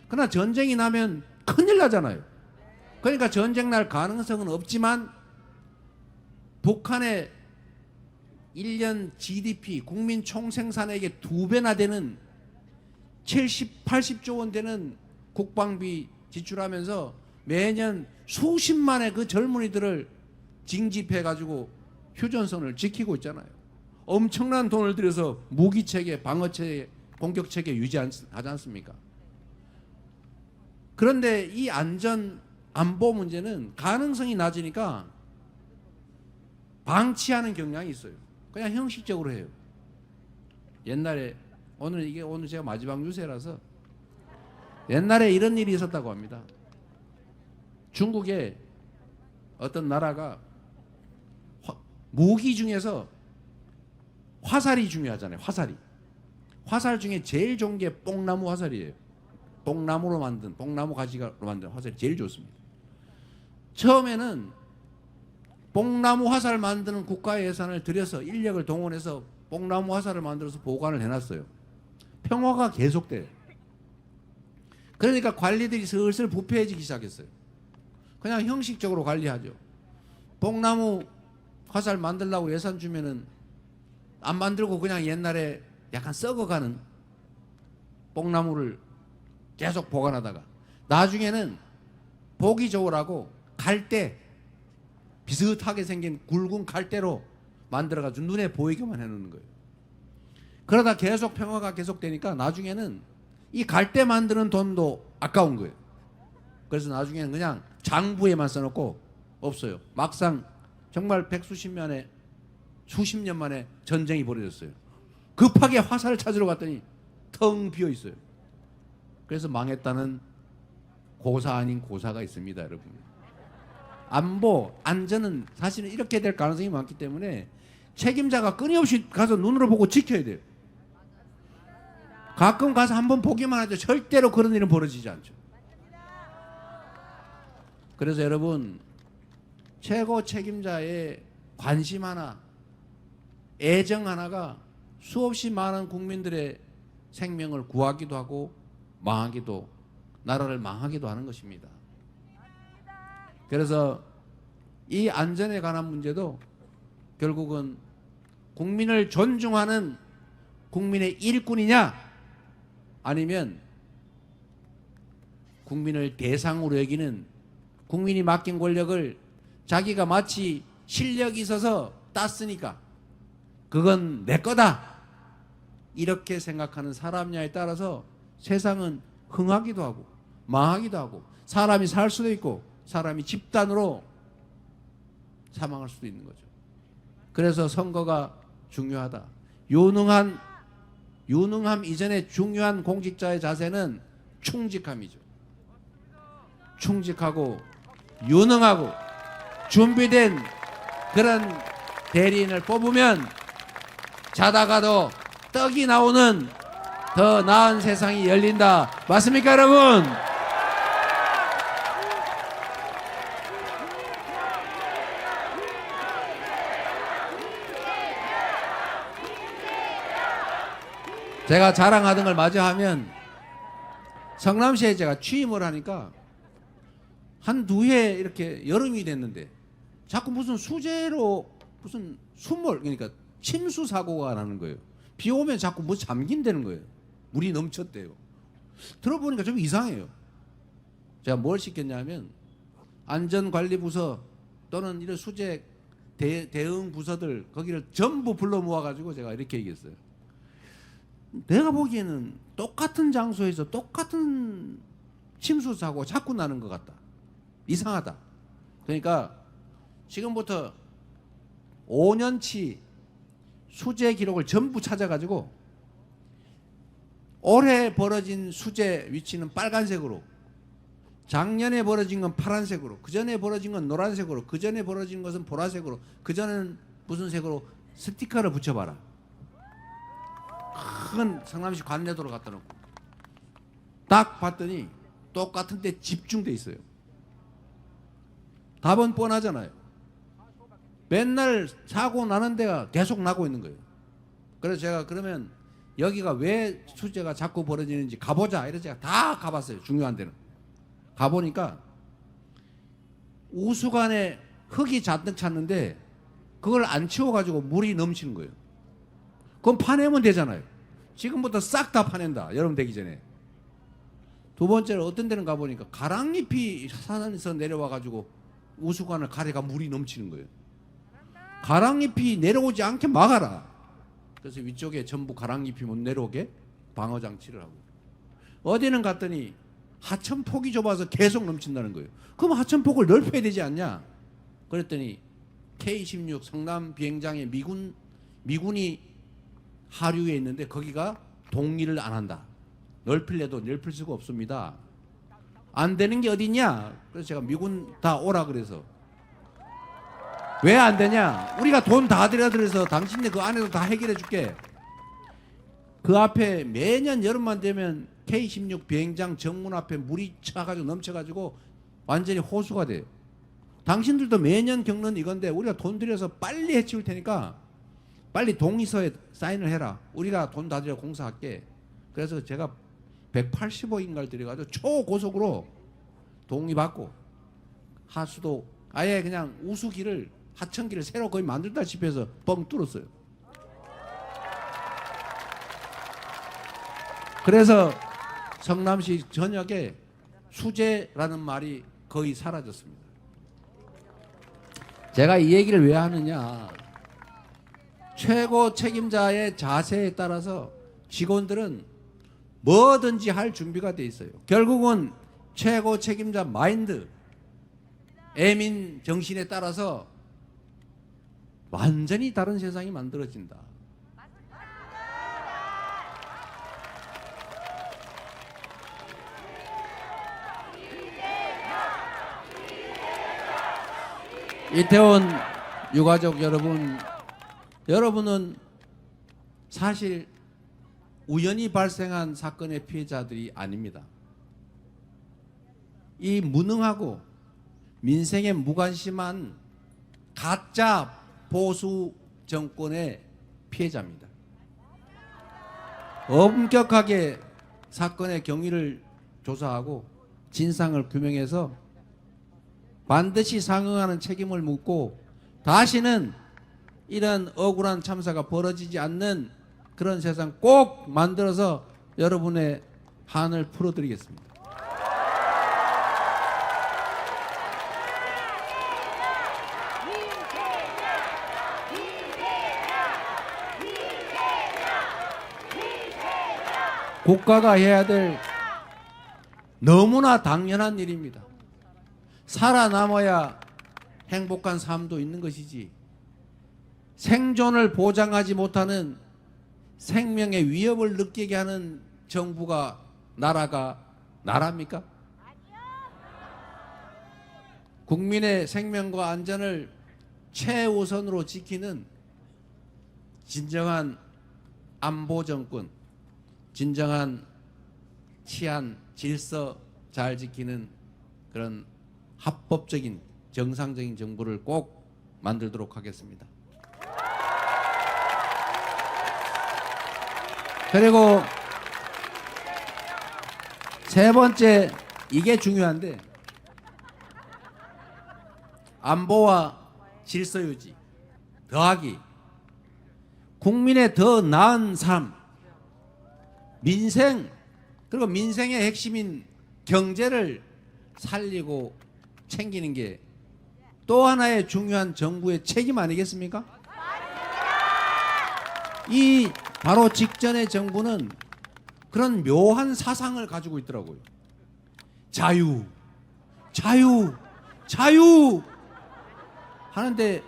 그러나 전쟁이 나면 큰일 나잖아요. 그러니까 전쟁 날 가능성은 없지만 북한의 1년 GDP 국민 총생산액의 2배나 되는 70, 80조 원 되는 국방비 지출하면서 매년 수십만의 그 젊은이들을 징집해가지고 휴전선을 지키고 있잖아요. 엄청난 돈을 들여서 무기체계, 방어체계, 공격체계 유지하지 않습니까? 그런데 이 안보 문제는 가능성이 낮으니까 방치하는 경향이 있어요. 그냥 형식적으로 해요. 옛날에 오늘 제가 마지막 유세라서 옛날에 이런 일이 있었다고 합니다. 중국에 어떤 나라가 무기 중에서 화살이 중요하잖아요. 화살 중에 제일 좋은 게 뽕나무 화살이에요. 뽕나무 가지로 만든 화살이 제일 좋습니다. 처음에는 뽕나무 화살 만드는 국가의 예산을 들여서 인력을 동원해서 뽕나무 화살을 만들어서 보관을 해놨어요. 평화가 계속돼요. 그러니까 관리들이 슬슬 부패해지기 시작했어요. 그냥 형식적으로 관리하죠. 뽕나무 화살 만들려고 예산 주면은 안 만들고 그냥 옛날에 약간 썩어가는 뽕나무를 계속 보관하다가 나중에는 보기 좋으라고 갈대, 비슷하게 생긴 굵은 갈대로 만들어가지고 눈에 보이게만 해놓는 거예요. 그러다 계속 평화가 계속되니까 나중에는 이 갈대 만드는 돈도 아까운 거예요. 그래서 나중에는 그냥 장부에만 써놓고 없어요. 막상 정말 백수십 년에 수십 년 만에 전쟁이 벌어졌어요. 급하게 화살을 찾으러 갔더니 텅 비어 있어요. 그래서 망했다는 고사 아닌 고사가 있습니다, 여러분. 안보, 안전은 사실은 이렇게 될 가능성이 많기 때문에 책임자가 끊임없이 가서 눈으로 보고 지켜야 돼요. 가끔 가서 한번 보기만 하죠. 절대로 그런 일은 벌어지지 않죠. 그래서 여러분, 최고 책임자의 관심 하나, 애정 하나가 수없이 많은 국민들의 생명을 구하기도 하고 망하기도, 나라를 망하기도 하는 것입니다. 그래서 이 안전에 관한 문제도 결국은 국민을 존중하는 국민의 일꾼이냐, 아니면 국민을 대상으로 여기는, 국민이 맡긴 권력을 자기가 마치 실력이 있어서 땄으니까 그건 내 거다 이렇게 생각하는 사람냐에 따라서 세상은 흥하기도 하고 망하기도 하고, 사람이 살 수도 있고 사람이 집단으로 사망할 수도 있는 거죠. 그래서 선거가 중요하다. 유능함 이전에 중요한 공직자의 자세는 충직함이죠. 충직하고 유능하고 준비된 그런 대리인을 뽑으면 자다가도 떡이 나오는 더 나은 세상이 열린다. 맞습니까, 여러분? 제가 자랑하던 걸 마저 하면, 성남시에 제가 취임을 하니까 한 두 해 이렇게 여름이 됐는데 자꾸 무슨 수재로 무슨 수몰, 그러니까 침수 사고가 나는 거예요. 비 오면 자꾸 뭐 잠긴다는 거예요. 물이 넘쳤대요. 들어보니까 좀 이상해요. 제가 뭘 시켰냐면, 안전관리부서 또는 이런 수재 대응 부서들 거기를 전부 불러 모아가지고 제가 이렇게 얘기했어요. 내가 보기에는 똑같은 장소에서 똑같은 침수 사고가 자꾸 나는 것 같다. 이상하다. 그러니까 지금부터 5년치 수재 기록을 전부 찾아가지고 올해 벌어진 수재 위치는 빨간색으로, 작년에 벌어진 건 파란색으로, 그 전에 벌어진 건 노란색으로, 그 전에 벌어진 것은 보라색으로, 그 전에는 무슨 색으로 스티커를 붙여봐라. 큰 성남시 관내도로 갖다 놓고 딱 봤더니 똑같은 데 집중돼 있어요. 답은 뻔하잖아요. 맨날 사고 나는 데가 계속 나고 있는 거예요. 그래서 제가 그러면 여기가 왜 수재가 자꾸 벌어지는지 가보자. 이래서 제가 다 가봤어요. 중요한 데는. 가보니까 우수관에 흙이 잔뜩 찼는데 그걸 안 치워가지고 물이 넘치는 거예요. 그럼 파내면 되잖아요. 지금부터 싹 다 파낸다. 여름 되기 전에. 두 번째로 어떤 데는 가보니까 가랑잎이 산에서 내려와가지고 우수관을 가래가 물이 넘치는 거예요. 가랑잎이 내려오지 않게 막아라. 그래서 위쪽에 전부 가랑잎이 못 내려오게 방어 장치를 하고, 어디는 갔더니 하천폭이 좁아서 계속 넘친다는 거예요. 그럼 하천폭을 넓혀야 되지 않냐? 그랬더니 K-16 성남 비행장에 미군이 하류에 있는데 거기가 동의를 안 한다. 넓힐래도 넓힐 수가 없습니다. 안 되는 게 어딨냐? 그래서 제가 미군 다 오라 그래서, 왜 안 되냐? 우리가 돈 다 들여서 당신네 그 안에서 다 해결해 줄게. 그 앞에 매년 여름만 되면 K-16 비행장 정문 앞에 물이 차가지고 넘쳐가지고 완전히 호수가 돼요. 당신들도 매년 겪는 이건데 우리가 돈 들여서 빨리 해치울 테니까 빨리 동의서에 사인을 해라. 우리가 돈 다 들여 공사할게. 그래서 제가 180억인가를 들여가지고 초고속으로 동의받고 하수도 아예 그냥 우수기를, 하천기를 새로 거의 만들다시피 해서 뻥 뚫었어요. 그래서 성남시 전역에 수재라는 말이 거의 사라졌습니다. 제가 이 얘기를 왜 하느냐, 최고 책임자의 자세에 따라서 직원들은 뭐든지 할 준비가 돼 있어요. 결국은 최고 책임자 마인드, 애민 정신에 따라서 완전히 다른 세상이 만들어진다. 이태원 유가족 여러분, 여러분은 사실 우연히 발생한 사건의 피해자들이 아닙니다. 이 무능하고 민생에 무관심한 가짜 보수 정권의 피해자입니다. 엄격하게 사건의 경위를 조사하고 진상을 규명해서 반드시 상응하는 책임을 묻고 다시는 이런 억울한 참사가 벌어지지 않는 그런 세상 꼭 만들어서 여러분의 한을 풀어드리겠습니다. 국가가 해야 될 너무나 당연한 일입니다. 살아남아야 행복한 삶도 있는 것이지, 생존을 보장하지 못하는 생명의 위협을 느끼게 하는 정부가, 나라가 나라입니까? 국민의 생명과 안전을 최우선으로 지키는 진정한 안보 정권, 진정한 치안, 질서 잘 지키는 그런 합법적인 정상적인 정부를 꼭 만들도록 하겠습니다. 그리고 세 번째, 이게 중요한데, 안보와 질서 유지 더하기 국민의 더 나은 삶, 민생, 그리고 민생의 핵심인 경제를 살리고 챙기는 게 또 하나의 중요한 정부의 책임 아니겠습니까? 이 바로 직전의 정부는 그런 묘한 사상을 가지고 있더라고요. 자유, 자유, 자유 하는데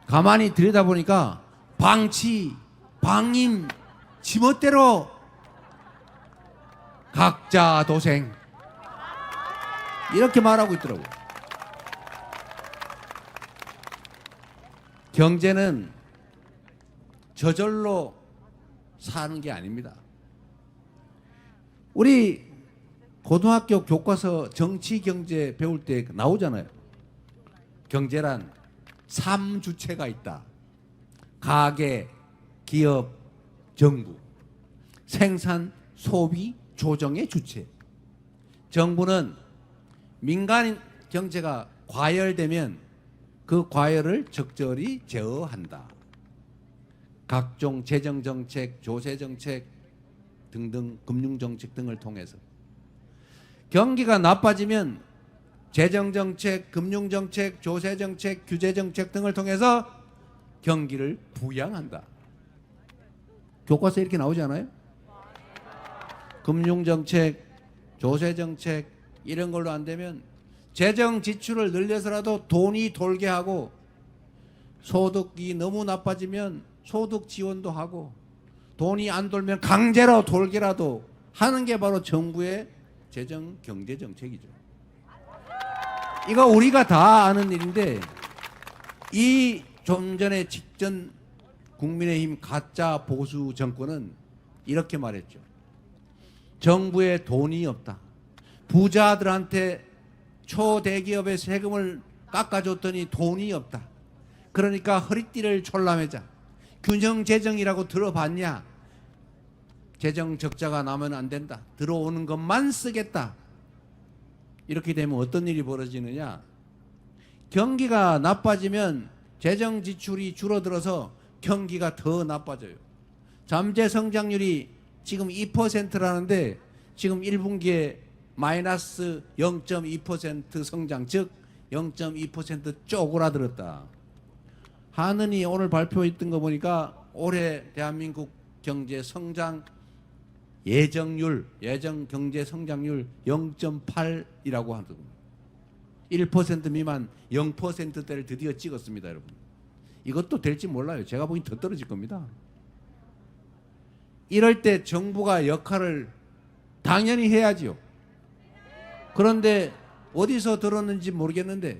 가만히 들여다보니까 방치, 방임, 지멋대로 각자 도생 이렇게 말하고 있더라고요. 경제는 저절로 사는 게 아닙니다. 우리 고등학교 교과서 정치 경제 배울 때 나오잖아요. 경제란 3주체가 있다. 가계, 기업, 정부. 생산, 소비, 조정의 주체. 정부는 민간 경제가 과열되면 그 과열을 적절히 제어한다. 각종 재정정책, 조세정책 등등 금융정책 등을 통해서 경기가 나빠지면 재정정책, 금융정책, 조세정책, 규제정책 등을 통해서 경기를 부양한다. 교과서에 이렇게 나오지 않아요? 금융정책, 조세정책 이런 걸로 안 되면 재정 지출을 늘려서라도 돈이 돌게 하고, 소득이 너무 나빠지면 소득 지원도 하고, 돈이 안 돌면 강제로 돌게라도 하는 게 바로 정부의 재정 경제 정책이죠. 이거 우리가 다 아는 일인데, 이 좀 전에 직전 국민의힘 가짜 보수 정권은 이렇게 말했죠. 정부에 돈이 없다. 부자들한테 초대기업의 세금을 깎아줬더니 돈이 없다. 그러니까 허리띠를 졸라매자. 균형재정이라고 들어봤냐? 재정 적자가 나면 안 된다. 들어오는 것만 쓰겠다. 이렇게 되면 어떤 일이 벌어지느냐? 경기가 나빠지면 재정 지출이 줄어들어서 경기가 더 나빠져요. 잠재 성장률이 지금 2%라는데 지금 1분기에 마이너스 0.2% 성장, 즉 0.2% 쪼그라들었다. 하느니 오늘 발표했던 거 보니까 올해 대한민국 경제 성장 예정 경제 성장률 0.8이라고 하더군요. 1% 미만 0%대를 드디어 찍었습니다, 여러분. 이것도 될지 몰라요. 제가 보기엔 더 떨어질 겁니다. 이럴 때 정부가 역할을 당연히 해야지요. 그런데 어디서 들었는지 모르겠는데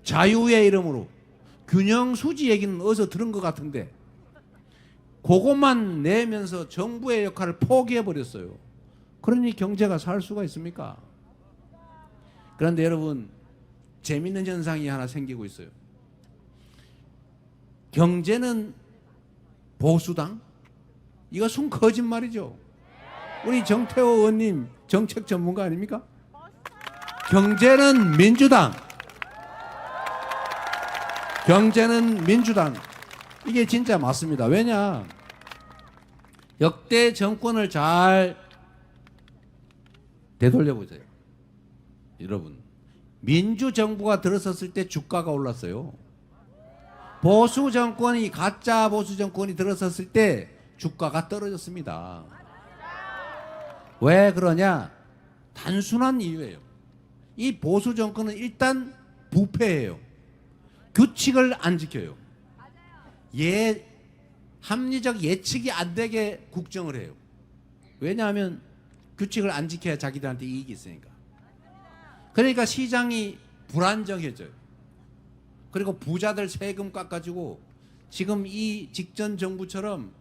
자유의 이름으로 균형 수지 얘기는 어디서 들은 것 같은데 그것만 내면서 정부의 역할을 포기해 버렸어요. 그러니 경제가 살 수가 있습니까? 그런데 여러분, 재밌는 현상이 하나 생기고 있어요. 경제는 보수당? 이거 순 거짓말이죠. 우리 정태호 의원님 정책 전문가 아닙니까? 경제는 민주당. 경제는 민주당. 이게 진짜 맞습니다. 왜냐? 역대 정권을 잘 되돌려 보세요. 여러분, 민주정부가 들어섰을 때 주가가 올랐어요. 보수 정권이, 가짜 보수 정권이 들어섰을 때 주가가 떨어졌습니다. 왜 그러냐? 단순한 이유예요. 이 보수 정권은 일단 부패해요. 규칙을 안 지켜요. 합리적 예측이 안 되게 국정을 해요. 왜냐하면 규칙을 안 지켜야 자기들한테 이익이 있으니까. 그러니까 시장이 불안정해져요. 그리고 부자들 세금 깎아주고, 지금 이 직전 정부처럼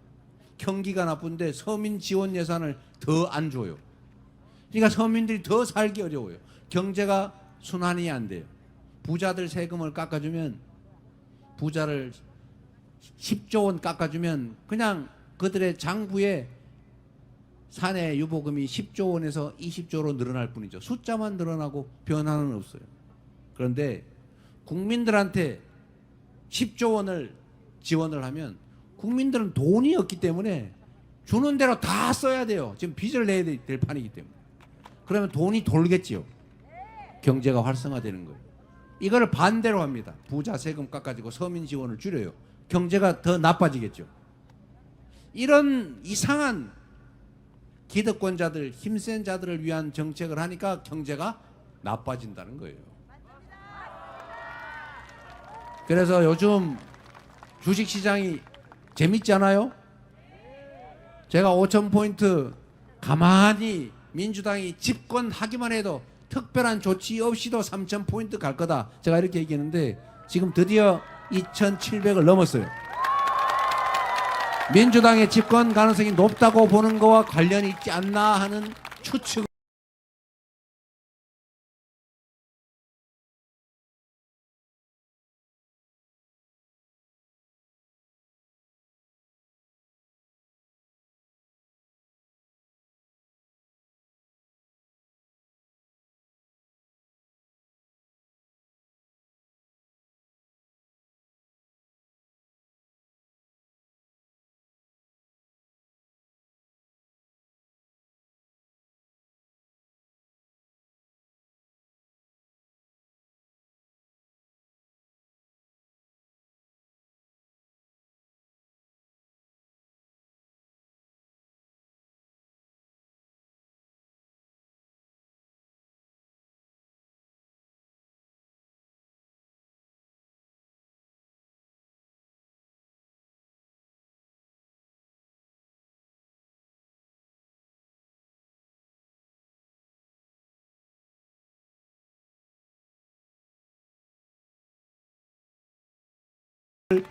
경기가 나쁜데 서민 지원 예산을 더 안 줘요. 그러니까 서민들이 더 살기 어려워요. 경제가 순환이 안 돼요. 부자들 세금을 깎아주면, 부자를 10조 원 깎아주면 그냥 그들의 장부에 사내 유보금이 10조 원에서 20조로 늘어날 뿐이죠. 숫자만 늘어나고 변화는 없어요. 그런데 국민들한테 10조 원을 지원을 하면 국민들은 돈이 없기 때문에 주는 대로 다 써야 돼요. 지금 빚을 내야 될 판이기 때문에. 그러면 돈이 돌겠지요. 경제가 활성화되는 거예요. 이걸 반대로 합니다. 부자 세금 깎아주고 서민 지원을 줄여요. 경제가 더 나빠지겠죠. 이런 이상한 기득권자들, 힘센 자들을 위한 정책을 하니까 경제가 나빠진다는 거예요. 그래서 요즘 주식시장이 재밌지 않아요? 제가 5,000포인트 가만히 민주당이 집권하기만 해도 특별한 조치 없이도 3,000포인트 갈 거다. 제가 이렇게 얘기했는데 지금 드디어 2,700을 넘었어요. 민주당의 집권 가능성이 높다고 보는 거와 관련이 있지 않나 하는 추측.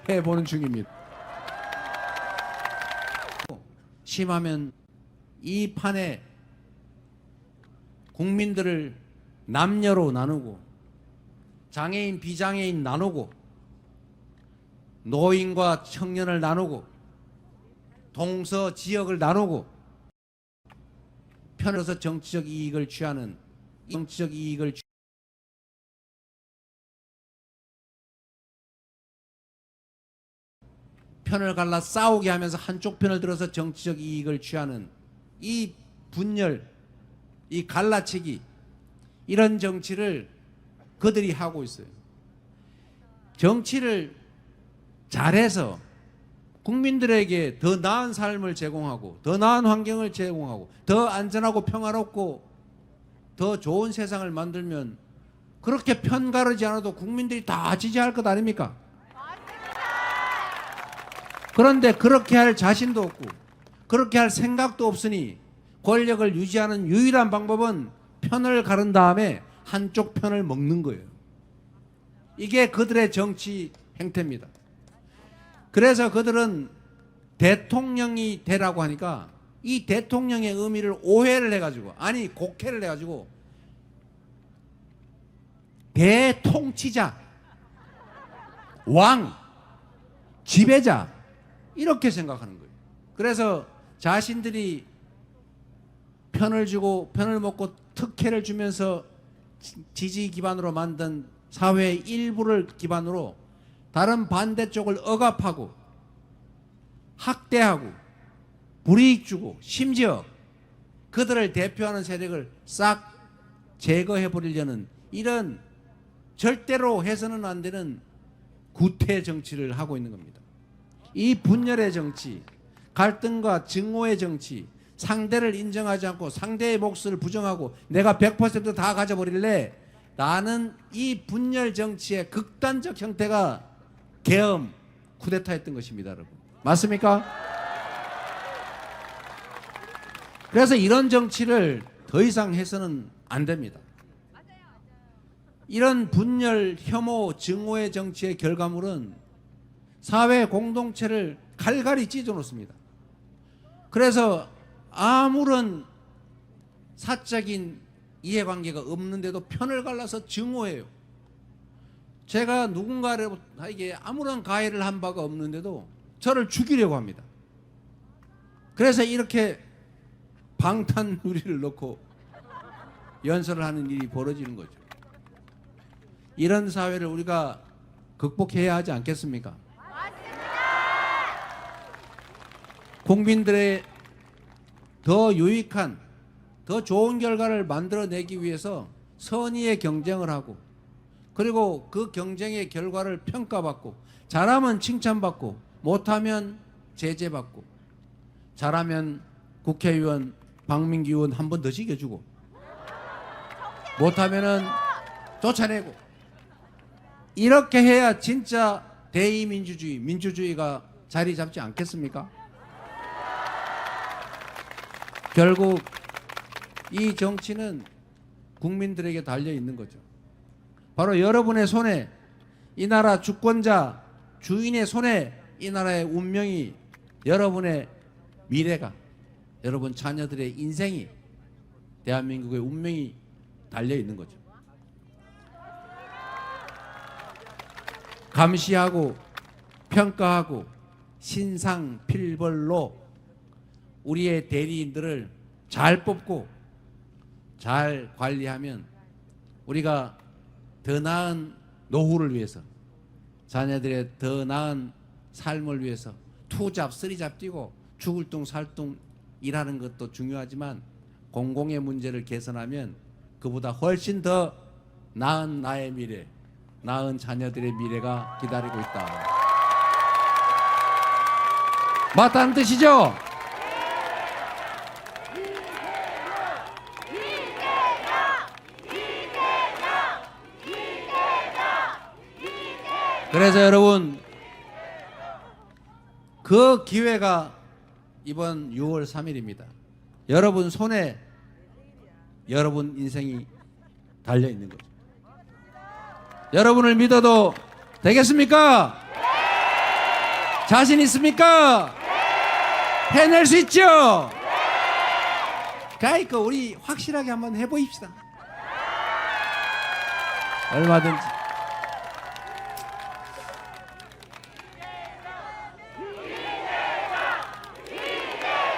해보는 중입니다. 심하면 이 판에 국민들을 남녀로 나누고 장애인 비장애인 나누고 노인과 청년을 나누고 동서 지역을 나누고 편에서 정치적 이익을 취하는 정치적 이익을 편을 갈라 싸우게 하면서 한쪽 편을 들어서 정치적 이익을 취하는 이 분열, 이 갈라치기 이런 정치를 그들이 하고 있어요. 정치를 잘해서 국민들에게 더 나은 삶을 제공하고 더 나은 환경을 제공하고 더 안전하고 평화롭고 더 좋은 세상을 만들면 그렇게 편가르지 않아도 국민들이 다 지지할 것 아닙니까? 그런데 그렇게 할 자신도 없고 그렇게 할 생각도 없으니 권력을 유지하는 유일한 방법은 편을 가른 다음에 한쪽 편을 먹는 거예요. 이게 그들의 정치 행태입니다. 그래서 그들은 대통령이 되라고 하니까 이 대통령의 의미를 오해를 해가지고, 아니 곡해를 해가지고 대통치자, 왕, 지배자 이렇게 생각하는 거예요. 그래서 자신들이 편을 주고 편을 먹고 특혜를 주면서 지지 기반으로 만든 사회의 일부를 기반으로 다른 반대쪽을 억압하고 학대하고 불이익 주고 심지어 그들을 대표하는 세력을 싹 제거해 버리려는 이런 절대로 해서는 안 되는 구태 정치를 하고 있는 겁니다. 이 분열의 정치, 갈등과 증오의 정치, 상대를 인정하지 않고 상대의 몫을 부정하고 내가 100% 다 가져버릴래, 나는 이 분열 정치의 극단적 형태가 계엄, 쿠데타였던 것입니다, 여러분. 맞습니까? 그래서 이런 정치를 더 이상 해서는 안 됩니다. 이런 분열, 혐오, 증오의 정치의 결과물은 사회 공동체를 갈갈이 찢어 놓습니다. 그래서 아무런 사적인 이해관계가 없는데도 편을 갈라서 증오해요. 제가 누군가에게 아무런 가해를 한 바가 없는데도 저를 죽이려고 합니다. 그래서 이렇게 방탄유리를 넣고 연설을 하는 일이 벌어지는 거죠. 이런 사회를 우리가 극복해야 하지 않겠습니까? 국민들의 더 유익한, 더 좋은 결과를 만들어내기 위해서 선의의 경쟁을 하고, 그리고 그 경쟁의 결과를 평가받고, 잘하면 칭찬받고 못하면 제재받고, 잘하면 국회의원 박민기 의원 한 번 더 시켜주고 못하면은 쫓아내고, 이렇게 해야 진짜 대의민주주의, 민주주의가 자리 잡지 않겠습니까? 결국 이 정치는 국민들에게 달려 있는 거죠. 바로 여러분의 손에, 이 나라 주권자, 주인의 손에 이 나라의 운명이, 여러분의 미래가, 여러분 자녀들의 인생이, 대한민국의 운명이 달려 있는 거죠. 감시하고 평가하고 신상필벌로 우리의 대리인들을 잘 뽑고 잘 관리하면 우리가 더 나은 노후를 위해서, 자녀들의 더 나은 삶을 위해서 투잡, 쓰리잡 뛰고 죽을 둥 살 둥 일하는 것도 중요하지만 공공의 문제를 개선하면 그보다 훨씬 더 나은 나의 미래, 나은 자녀들의 미래가 기다리고 있다. 맞다는 뜻이죠? 그래서 여러분, 그 기회가 이번 6월 3일입니다. 여러분 손에 여러분 인생이 달려 있는 거죠. 여러분을 믿어도 되겠습니까? 자신 있습니까? 해낼 수 있죠? 그러니까 우리 확실하게 한번 해보입시다. 얼마든지.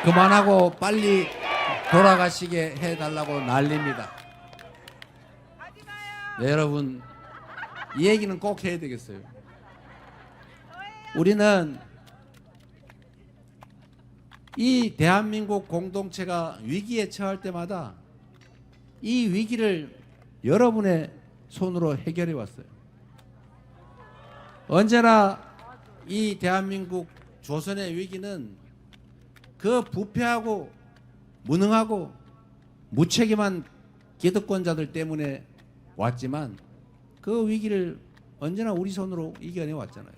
그만하고 빨리 돌아가시게 해달라고 난립니다. 네, 여러분, 이 얘기는 꼭 해야 되겠어요. 우리는 이 대한민국 공동체가 위기에 처할 때마다 이 위기를 여러분의 손으로 해결해 왔어요. 언제나 이 대한민국 조선의 위기는 그 부패하고 무능하고 무책임한 기득권자들 때문에 왔지만 그 위기를 언제나 우리 손으로 이겨내 왔잖아요.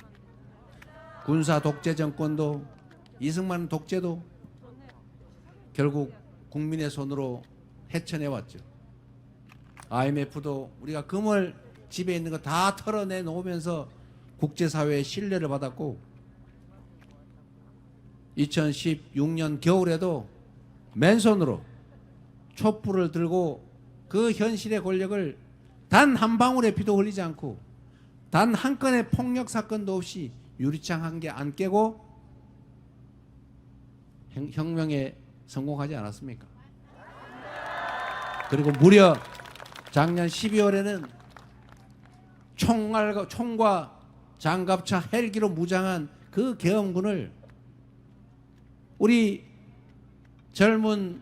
군사 독재 정권도 이승만 독재도 결국 국민의 손으로 헤쳐내 왔죠. IMF도 우리가 금을 집에 있는 거 다 털어내 놓으면서 국제사회의 신뢰를 받았고 2016년 겨울에도 맨손으로 촛불을 들고 그 현실의 권력을 단 한 방울의 피도 흘리지 않고 단 한 건의 폭력 사건도 없이 유리창 한 개 안 깨고 혁명에 성공하지 않았습니까? 그리고 무려 작년 12월에는 총과 장갑차 헬기로 무장한 그 계엄군을 우리 젊은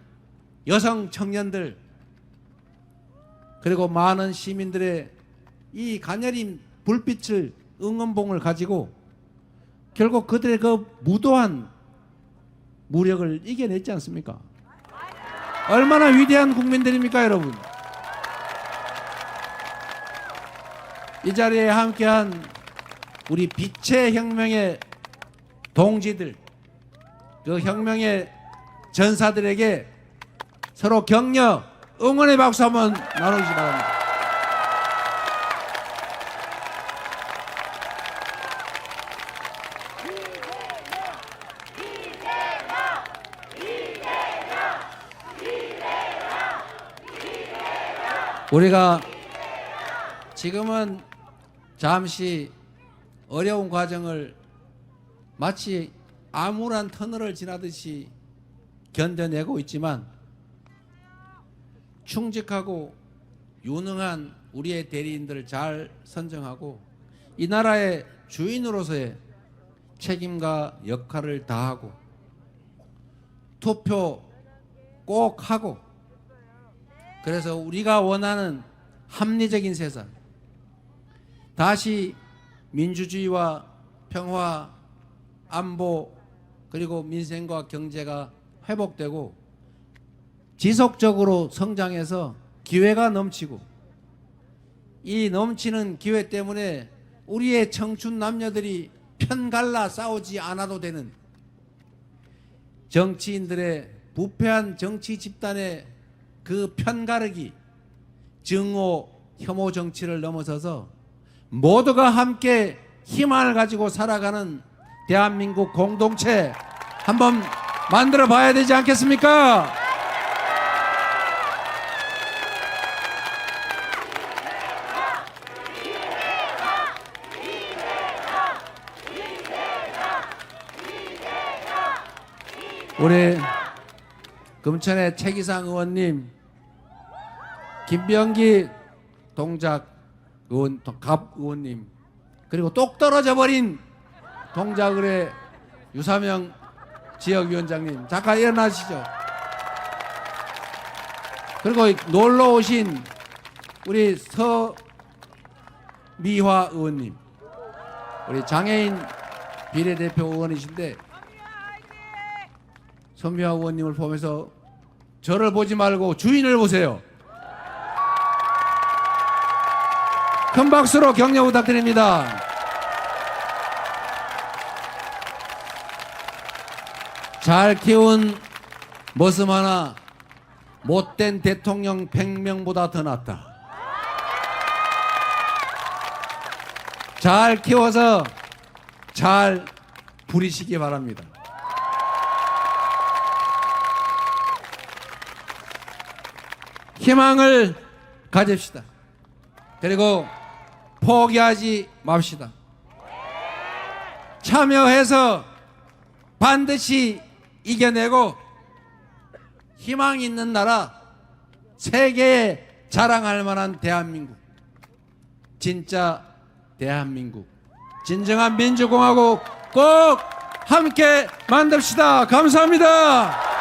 여성 청년들 그리고 많은 시민들의 이 가녀린 불빛을 응원봉을 가지고 결국 그들의 그 무도한 무력을 이겨냈지 않습니까? 얼마나 위대한 국민들입니까, 여러분? 이 자리에 함께한 우리 빛의 혁명의 동지들, 그 혁명의 전사들에게 서로 격려, 응원의 박수 한번 나누시기 바랍니다. 우리가 지금은 잠시 어려운 과정을 마치 암울한 터널을 지나듯이 견뎌내고 있지만 충직하고 유능한 우리의 대리인들을 잘 선정하고 이 나라의 주인으로서의 책임과 역할을 다하고 투표 꼭 하고 그래서 우리가 원하는 합리적인 세상, 다시 민주주의와 평화, 안보 그리고 민생과 경제가 회복되고 지속적으로 성장해서 기회가 넘치고 이 넘치는 기회 때문에 우리의 청춘 남녀들이 편갈라 싸우지 않아도 되는 정치인들의 부패한 정치 집단의 그 편가르기, 증오, 혐오 정치를 넘어서서 모두가 함께 희망을 가지고 살아가는 대한민국 공동체 한번 만들어 봐야 되지 않겠습니까? 우리 금천의 최기상 의원님, 김병기 동작 의원, 갑 의원님, 그리고 똑 떨어져 버린 동작을의 유사명 지역위원장님, 잠깐 일어나시죠. 그리고 놀러 오신 우리 서미화 의원님, 우리 장애인 비례대표 의원이신데 서미화 의원님을 보면서 저를 보지 말고 주인을 보세요. 큰 박수로 격려 부탁드립니다. 잘 키운 머슴 하나 못된 대통령 100명보다 더 낫다. 잘 키워서 잘 부리시기 바랍니다. 희망을 가집시다. 그리고 포기하지 맙시다. 참여해서 반드시 이겨내고 희망 있는 나라, 세계에 자랑할 만한 대한민국, 진짜 대한민국, 진정한 민주공화국 꼭 함께 만듭시다. 감사합니다.